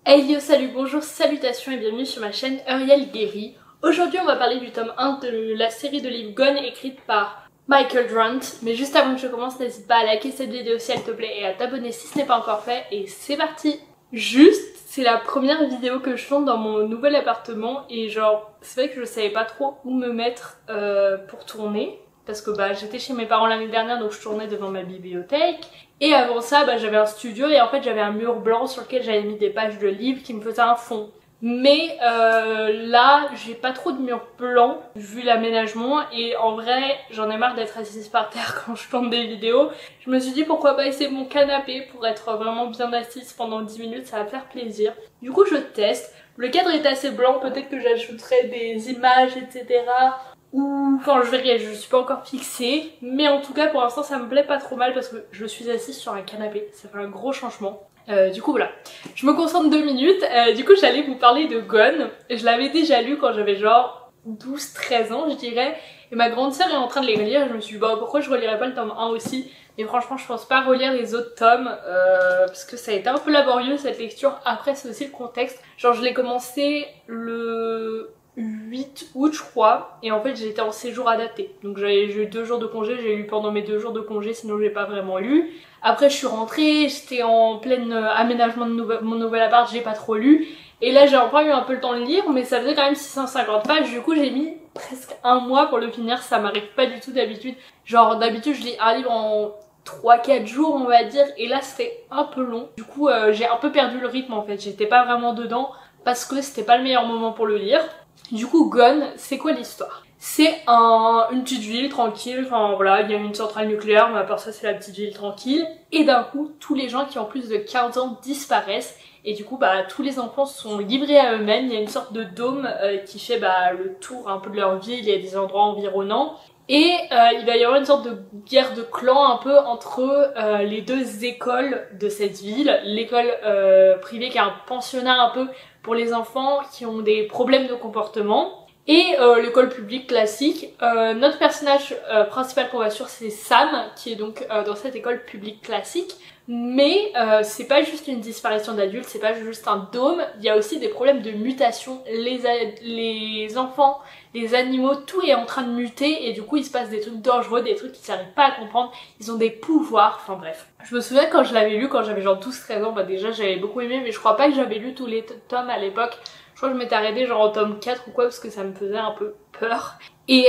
Hey yo, salut, bonjour, salutations et bienvenue sur ma chaîne Euriel Guéry. Aujourd'hui on va parler du tome 1 de la série de livres Gone écrite par Michael Drunt. Mais juste avant que je commence, n'hésite pas à liker cette vidéo si elle te plaît et à t'abonner si ce n'est pas encore fait. Et c'est parti! Juste, c'est la première vidéo que je tourne dans mon nouvel appartement et genre, c'est vrai que je savais pas trop où me mettre pour tourner. Parce que j'étais chez mes parents l'année dernière, donc je tournais devant ma bibliothèque. Et avant ça, j'avais un studio et en fait j'avais un mur blanc sur lequel j'avais mis des pages de livres qui me faisaient un fond. Mais là, j'ai pas trop de mur blanc vu l'aménagement et en vrai, j'en ai marre d'être assise par terre quand je tourne des vidéos. Je me suis dit pourquoi pas essayer mon canapé pour être vraiment bien assise pendant 10 minutes, ça va faire plaisir. Du coup, je teste. Le cadre est assez blanc, peut-être que j'ajouterai des images, etc. Ou quand je verrai, je suis pas encore fixée, mais en tout cas pour l'instant ça me plaît pas trop mal parce que je suis assise sur un canapé, ça fait un gros changement. Du coup voilà, je me concentre 2 minutes, du coup j'allais vous parler de Gone. Je l'avais déjà lu quand j'avais genre 12-13 ans je dirais, et ma grande sœur est en train de les relire, je me suis dit pourquoi je relirais pas le tome 1 aussi, mais franchement je pense pas relire les autres tomes parce que ça a été un peu laborieux cette lecture. Après c'est aussi le contexte, genre je l'ai commencé le 8 août je crois, et en fait j'étais en séjour adapté, donc j'ai eu 2 jours de congé, j'ai lu pendant mes 2 jours de congé, sinon j'ai pas vraiment lu. Après je suis rentrée, j'étais en plein aménagement de mon nouvel appart, j'ai pas trop lu, et là j'ai encore eu un peu le temps de lire, mais ça faisait quand même 650 pages, du coup j'ai mis presque un mois pour le finir, ça m'arrive pas du tout d'habitude. Genre d'habitude je lis un livre en 3-4 jours on va dire, et là c'était un peu long, du coup j'ai un peu perdu le rythme en fait, j'étais pas vraiment dedans parce que c'était pas le meilleur moment pour le lire. Du coup, Gone, c'est quoi l'histoire? C'est une petite ville tranquille, enfin voilà, il y a une centrale nucléaire, mais à part ça c'est la petite ville tranquille. Et d'un coup, tous les gens qui ont plus de 15 ans disparaissent. Et du coup, tous les enfants sont livrés à eux-mêmes. Il y a une sorte de dôme qui fait le tour un peu de leur ville, il y a des endroits environnants. Et il va y avoir une sorte de guerre de clans un peu entre les deux écoles de cette ville. L'école privée qui est un pensionnat un peu pour les enfants qui ont des problèmes de comportement, et l'école publique classique. Notre personnage principal qu'on va suivre c'est Sam, qui est donc dans cette école publique classique, mais c'est pas juste une disparition d'adultes, c'est pas juste un dôme, il y a aussi des problèmes de mutation, les enfants, les animaux, tout est en train de muter et du coup il se passe des trucs dangereux, des trucs qu'ils n'arrivent pas à comprendre, ils ont des pouvoirs, enfin bref. Je me souviens quand je l'avais lu, quand j'avais genre 12-13 ans, déjà j'avais beaucoup aimé, mais je crois pas que j'avais lu tous les tomes à l'époque. Je crois que je m'étais arrêtée genre au tome 4 ou quoi parce que ça me faisait un peu peur. Et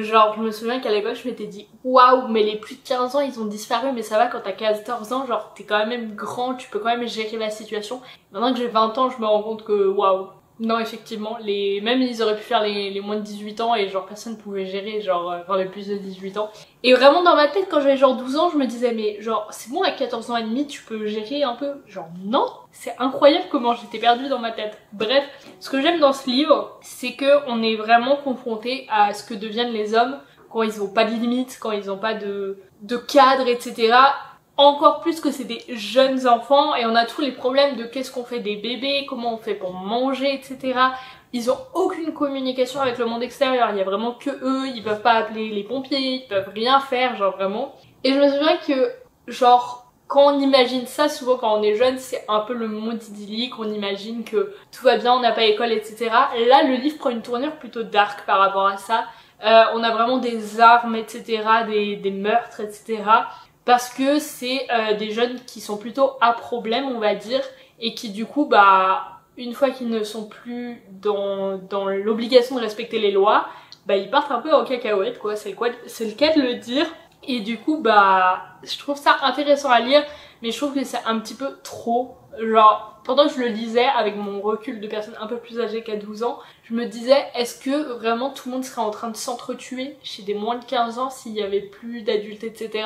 genre je me souviens qu'à l'époque je m'étais dit waouh, mais les plus de 15 ans ils ont disparu, mais ça va quand t'as 14 ans, genre t'es quand même grand, tu peux quand même gérer la situation. Maintenant que j'ai 20 ans je me rends compte que waouh. Non effectivement, même ils auraient pu faire les moins de 18 ans et genre personne pouvait gérer, genre enfin les plus de 18 ans. Et vraiment dans ma tête quand j'avais genre 12 ans je me disais mais genre c'est bon à 14 ans et demi tu peux gérer un peu, genre non, c'est incroyable comment j'étais perdue dans ma tête. Bref, ce que j'aime dans ce livre c'est que on est vraiment confronté à ce que deviennent les hommes quand ils ont pas de limites, quand ils ont pas de cadre, etc. Encore plus que c'est des jeunes enfants et on a tous les problèmes de qu'est-ce qu'on fait des bébés, comment on fait pour manger, etc. Ils ont aucune communication avec le monde extérieur, il y a vraiment que eux, ils peuvent pas appeler les pompiers, ils peuvent rien faire, genre vraiment. Et je me souviens que genre quand on imagine ça, souvent quand on est jeune, c'est un peu le monde idyllique, on imagine que tout va bien, on n'a pas école, etc. Là le livre prend une tournure plutôt dark par rapport à ça. On a vraiment des armes, etc., des meurtres, etc. Parce que c'est des jeunes qui sont plutôt à problème on va dire, et qui du coup une fois qu'ils ne sont plus dans l'obligation de respecter les lois, ils partent un peu en cacahuète quoi, c'est le cas de le dire. Et du coup je trouve ça intéressant à lire, mais je trouve que c'est un petit peu trop, genre pendant que je le lisais avec mon recul de personne un peu plus âgée qu'à 12 ans, je me disais est-ce que vraiment tout le monde serait en train de s'entretuer chez des moins de 15 ans s'il y avait plus d'adultes, etc.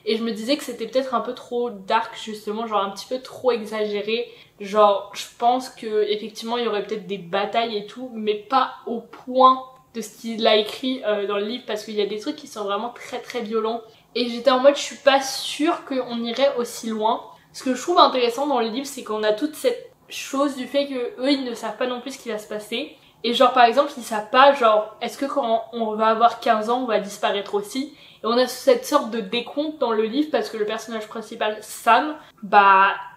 Et je me disais que c'était peut-être un peu trop dark justement, genre un petit peu trop exagéré. Genre je pense que effectivement il y aurait peut-être des batailles et tout, mais pas au point de ce qu'il a écrit dans le livre, parce qu'il y a des trucs qui sont vraiment très très violents. Et j'étais en mode je suis pas sûre qu'on irait aussi loin. Ce que je trouve intéressant dans le livre c'est qu'on a toute cette chose du fait que eux ils ne savent pas non plus ce qui va se passer. Et genre par exemple ils savent pas genre est-ce que quand on va avoir 15 ans on va disparaître aussi. Et on a cette sorte de décompte dans le livre parce que le personnage principal Sam,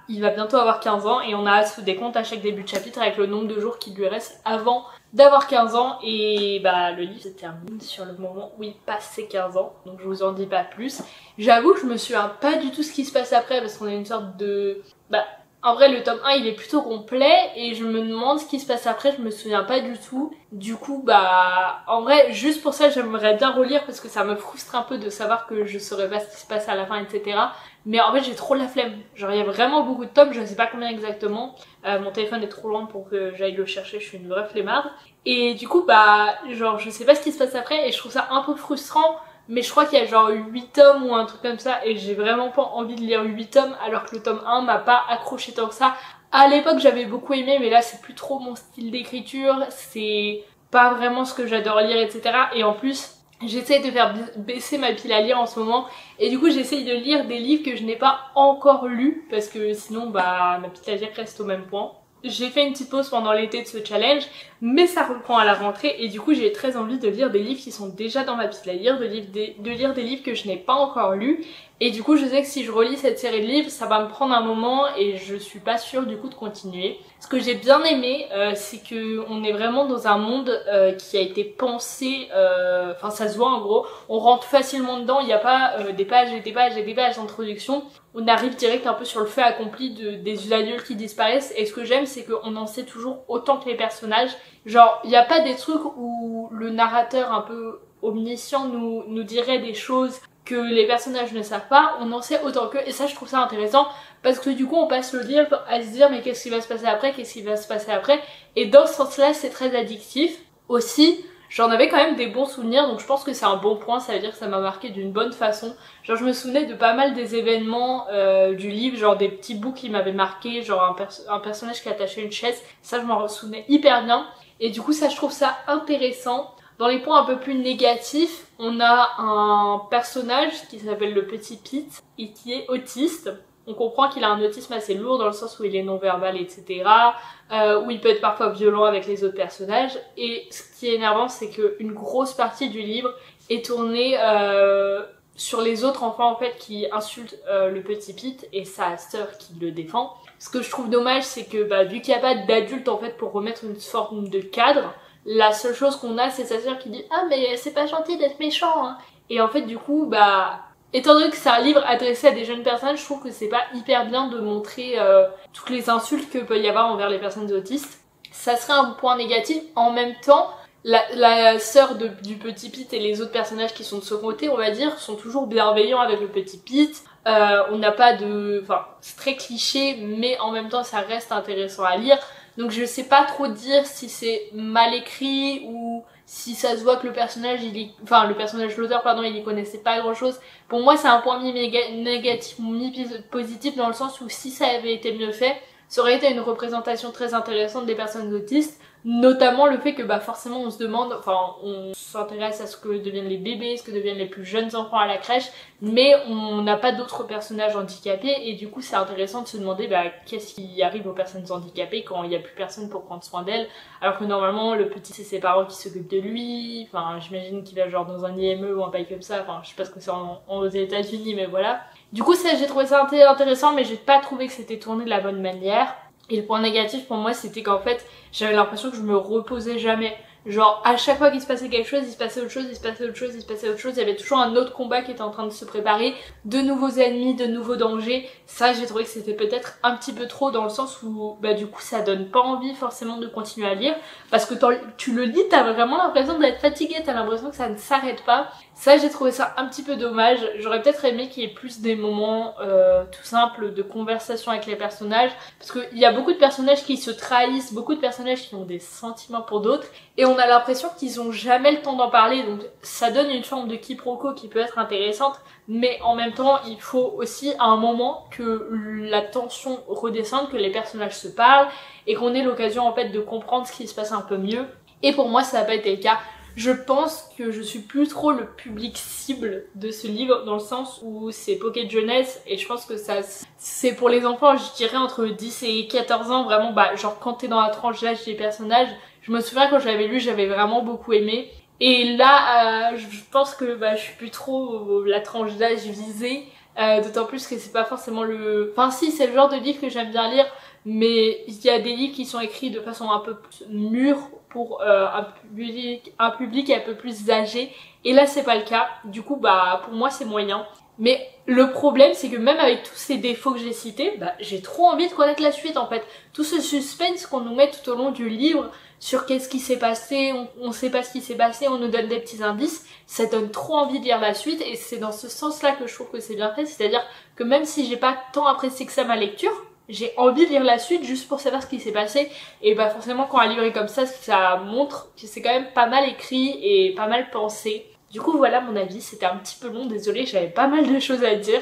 il va bientôt avoir 15 ans et on a ce décompte à chaque début de chapitre avec le nombre de jours qui lui reste avant d'avoir 15 ans et bah le livre se termine sur le moment où il passe ses 15 ans, donc je vous en dis pas plus. J'avoue que je me souviens pas du tout ce qui se passe après parce qu'on a une sorte de... En vrai, le tome 1, il est plutôt complet et je me demande ce qui se passe après, je me souviens pas du tout. Du coup, en vrai, juste pour ça, j'aimerais bien relire parce que ça me frustre un peu de savoir que je saurais pas ce qui se passe à la fin, etc. Mais en fait, j'ai trop la flemme. Genre, il y a vraiment beaucoup de tomes, je sais pas combien exactement. Mon téléphone est trop loin pour que j'aille le chercher, je suis une vraie flemmarde. Et du coup, genre, je sais pas ce qui se passe après et je trouve ça un peu frustrant. Mais je crois qu'il y a genre 8 tomes ou un truc comme ça et j'ai vraiment pas envie de lire 8 tomes alors que le tome 1 m'a pas accroché tant que ça. À l'époque j'avais beaucoup aimé mais là c'est plus trop mon style d'écriture, c'est pas vraiment ce que j'adore lire, etc. Et en plus j'essaye de faire baisser ma pile à lire en ce moment et du coup j'essaye de lire des livres que je n'ai pas encore lus parce que sinon ma pile à lire reste au même point. J'ai fait une petite pause pendant l'été de ce challenge, mais ça reprend à la rentrée et du coup j'ai très envie de lire des livres qui sont déjà dans ma pile à lire, de lire des livres que je n'ai pas encore lus. Et du coup je sais que si je relis cette série de livres, ça va me prendre un moment et je suis pas sûre du coup de continuer. Ce que j'ai bien aimé, c'est que on est vraiment dans un monde qui a été pensé, enfin ça se voit en gros, on rentre facilement dedans, il n'y a pas des pages et des pages et des pages d'introduction. On arrive direct un peu sur le fait accompli des adultes qui disparaissent et ce que j'aime c'est qu'on en sait toujours autant que les personnages. Genre il n'y a pas des trucs où le narrateur un peu omniscient nous dirait des choses que les personnages ne savent pas, on en sait autant qu'eux et ça je trouve ça intéressant parce que du coup on passe le livre à se dire mais qu'est-ce qui va se passer après, qu'est-ce qui va se passer après et dans ce sens là c'est très addictif. Aussi j'en avais quand même des bons souvenirs donc je pense que c'est un bon point, ça veut dire que ça m'a marqué d'une bonne façon. Genre je me souvenais de pas mal des événements du livre, genre des petits bouts qui m'avaient marqué, genre un personnage qui attachait une chaise, ça je m'en souvenais hyper bien et du coup ça je trouve ça intéressant. Dans les points un peu plus négatifs, on a un personnage qui s'appelle le petit Pete et qui est autiste. On comprend qu'il a un autisme assez lourd dans le sens où il est non-verbal, etc. Où il peut être parfois violent avec les autres personnages. Et ce qui est énervant, c'est qu'une grosse partie du livre est tournée sur les autres enfants en fait qui insultent le petit Pete et sa sœur qui le défend. Ce que je trouve dommage, c'est que vu qu'il n'y a pas d'adulte en fait pour remettre une forme de cadre, la seule chose qu'on a c'est sa sœur qui dit « Ah mais c'est pas gentil d'être méchant hein !» Et en fait du coup étant donné que c'est un livre adressé à des jeunes personnes, je trouve que c'est pas hyper bien de montrer toutes les insultes que peut y avoir envers les personnes autistes. Ça serait un point négatif. En même temps, la sœur du petit Pete et les autres personnages qui sont de son côté, on va dire, sont toujours bienveillants avec le petit Pete. On n'a pas de... Enfin, c'est très cliché, mais en même temps ça reste intéressant à lire. Donc je sais pas trop dire si c'est mal écrit ou si ça se voit que le personnage, le personnage de l'auteur, pardon, il y connaissait pas grand chose. Pour moi c'est un point négatif, positif dans le sens où si ça avait été mieux fait, ça aurait été une représentation très intéressante des personnes autistes. Notamment le fait que forcément on se demande, on s'intéresse à ce que deviennent les bébés, ce que deviennent les plus jeunes enfants à la crèche, mais on n'a pas d'autres personnages handicapés et du coup c'est intéressant de se demander qu'est-ce qui arrive aux personnes handicapées quand il n'y a plus personne pour prendre soin d'elles, alors que normalement le petit c'est ses parents qui s'occupent de lui, j'imagine qu'il va genre dans un IME ou un bail comme ça, je sais pas ce que c'est aux États-Unis mais voilà. Du coup ça j'ai trouvé ça intéressant mais j'ai pas trouvé que c'était tourné de la bonne manière. Et le point négatif pour moi c'était qu'en fait j'avais l'impression que je me reposais jamais. Genre à chaque fois qu'il se passait quelque chose, il se passait autre chose, il se passait autre chose, il se passait autre chose, il y avait toujours un autre combat qui était en train de se préparer, de nouveaux ennemis, de nouveaux dangers. Ça j'ai trouvé que c'était peut-être un petit peu trop dans le sens où du coup ça donne pas envie forcément de continuer à lire. Parce que tu le lis, t'as vraiment l'impression d'être fatigué, t'as l'impression que ça ne s'arrête pas. Ça j'ai trouvé ça un petit peu dommage, j'aurais peut-être aimé qu'il y ait plus des moments tout simples de conversation avec les personnages. Parce qu'il y a beaucoup de personnages qui se trahissent, beaucoup de personnages qui ont des sentiments pour d'autres. Et on a l'impression qu'ils ont jamais le temps d'en parler, donc ça donne une forme de quiproquo qui peut être intéressante, mais en même temps il faut aussi à un moment que la tension redescende, que les personnages se parlent et qu'on ait l'occasion en fait de comprendre ce qui se passe un peu mieux. Et pour moi ça n'a pas été le cas. Je pense que je suis plus trop le public cible de ce livre dans le sens où c'est pocket jeunesse et je pense que ça c'est pour les enfants, je dirais entre 10 et 14 ans, vraiment genre quand t'es dans la tranche d'âge des personnages. Je me souviens quand je l'avais lu, j'avais vraiment beaucoup aimé. Et là, je pense que je suis plus trop la tranche d'âge visée. d'autant plus que c'est pas forcément le... Enfin si, c'est le genre de livre que j'aime bien lire, mais il y a des livres qui sont écrits de façon un peu plus mûre pour un public un peu plus âgé, et là c'est pas le cas, du coup bah pour moi c'est moyen. Mais le problème c'est que même avec tous ces défauts que j'ai cités, bah j'ai trop envie de connaître la suite en fait. Tout ce suspense qu'on nous met tout au long du livre sur qu'est-ce qui s'est passé, on sait pas ce qui s'est passé, on nous donne des petits indices, ça donne trop envie de lire la suite, et c'est dans ce sens-là que je trouve que c'est bien fait, c'est-à-dire que même si j'ai pas tant apprécié que ça ma lecture, j'ai envie de lire la suite juste pour savoir ce qui s'est passé, et bah forcément quand un livre est comme ça montre que c'est quand même pas mal écrit et pas mal pensé. Du coup voilà mon avis, c'était un petit peu long, désolée, j'avais pas mal de choses à dire.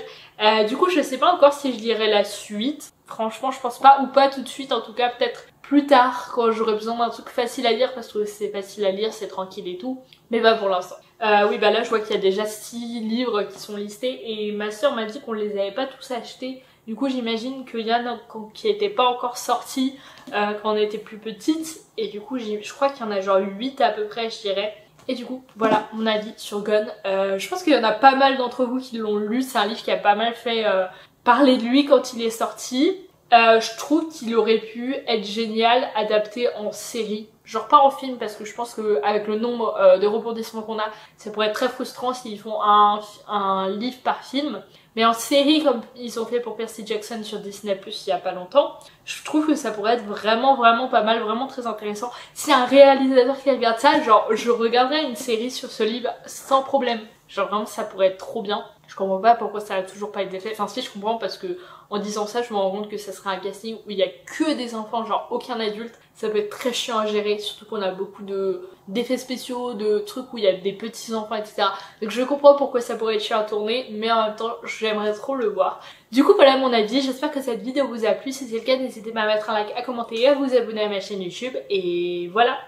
Du coup je sais pas encore si je lirai la suite, franchement je pense pas, ou pas tout de suite, en tout cas peut-être plus tard quand j'aurai besoin d'un truc facile à lire, parce que c'est facile à lire, c'est tranquille et tout, mais bah pour l'instant. Oui bah là je vois qu'il y a déjà 6 livres qui sont listés, et ma soeur m'a dit qu'on les avait pas tous achetés. Du coup j'imagine qu'il y en a qui n'étaient pas encore sortis quand on était plus petite, et du coup je crois qu'il y en a genre 8 à peu près je dirais. Et du coup voilà mon avis sur Gone. Je pense qu'il y en a pas mal d'entre vous qui l'ont lu, c'est un livre qui a pas mal fait parler de lui quand il est sorti. Je trouve qu'il aurait pu être génial adapté en série, genre pas en film, parce que je pense qu'avec le nombre de rebondissements qu'on a, ça pourrait être très frustrant s'ils font un livre par film. Mais en série, comme ils ont fait pour Percy Jackson sur Disney Plus il y a pas longtemps, je trouve que ça pourrait être vraiment pas mal, vraiment très intéressant. Si un réalisateur qui regarde ça, genre je regarderais une série sur ce livre sans problème. Genre vraiment ça pourrait être trop bien. Je comprends pas pourquoi ça a toujours pas été fait. Enfin si, je comprends, parce que en disant ça je me rends compte que ça serait un casting où il y a que des enfants, genre aucun adulte. Ça peut être très chiant à gérer, surtout qu'on a beaucoup d'effets spéciaux, de trucs où il y a des petits enfants, etc. Donc je comprends pourquoi ça pourrait être chiant à tourner, mais en même temps j'aimerais trop le voir. Du coup voilà mon avis, j'espère que cette vidéo vous a plu. Si c'est le cas, n'hésitez pas à mettre un like, à commenter et à vous abonner à ma chaîne YouTube. Et voilà.